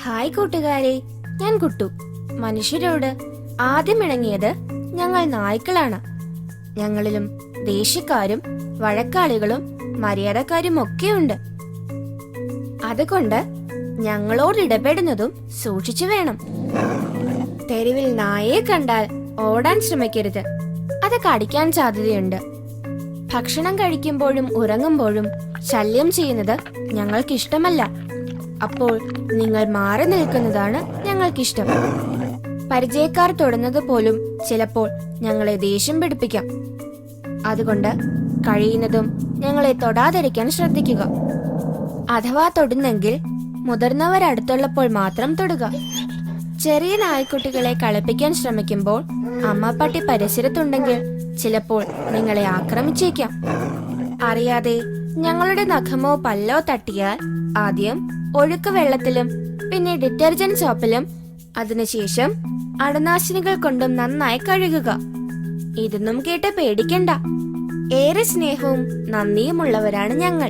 Hi കൂട്ടുകാരെ, ഞാൻ കുട്ടു. മനുഷ്യരോട് ആദ്യം ഇണങ്ങിയത് ഞങ്ങൾ നായ്ക്കളാണ്. ഞങ്ങളിലും ദേഷ്യക്കാരും വഴക്കാളികളും മര്യാദക്കാരും ഒക്കെയുണ്ട്. അതുകൊണ്ട് ഞങ്ങളോട് ഇടപെടുന്നതും സൂക്ഷിച്ചു വേണം. തെരുവിൽ നായയെ കണ്ടാൽ ഓടാൻ ശ്രമിക്കരുത്, അത് കടിക്കാൻ സാധ്യതയുണ്ട്. ഭക്ഷണം കഴിക്കുമ്പോഴും ഉറങ്ങുമ്പോഴും ശല്യം ചെയ്യുന്നത് ഞങ്ങൾക്കിഷ്ടമല്ല. അപ്പോൾ നിങ്ങൾ മാറി നിൽക്കുന്നതാണ് ഞങ്ങൾക്കിഷ്ടം. പരിചയക്കാർ തൊടുന്നത് പോലും ചിലപ്പോൾ ഞങ്ങളെ ദേഷ്യം പിടിപ്പിക്കാം. അതുകൊണ്ട് കഴിയുന്നതും ഞങ്ങളെ തൊടാതിരിക്കാൻ ശ്രദ്ധിക്കുക. അഥവാ തൊടുന്നെങ്കിൽ മുതിർന്നവരടുത്തുള്ളപ്പോൾ മാത്രം തൊടുക. ചെറിയ നായ്ക്കുട്ടികളെ കളിപ്പിക്കാൻ ശ്രമിക്കുമ്പോൾ അമ്മപ്പട്ടി പരിസരത്തുണ്ടെങ്കിൽ ചിലപ്പോൾ നിങ്ങളെ ആക്രമിച്ചേക്കാം. അറിയാതെ ഞങ്ങളുടെ നഖമോ പല്ലോ തട്ടിയാൽ ആദ്യം ഒഴുക്ക് വെള്ളത്തിലും പിന്നെ ഡിറ്റർജന്റ് സോപ്പിലും അതിനുശേഷം അണുനാശിനികൾ കൊണ്ടും നന്നായി കഴുകുക. ഇതൊന്നും കേട്ട് പേടിക്കണ്ട. ഏറെ സ്നേഹവും നന്ദിയുമുള്ളവരാണ് ഞങ്ങൾ.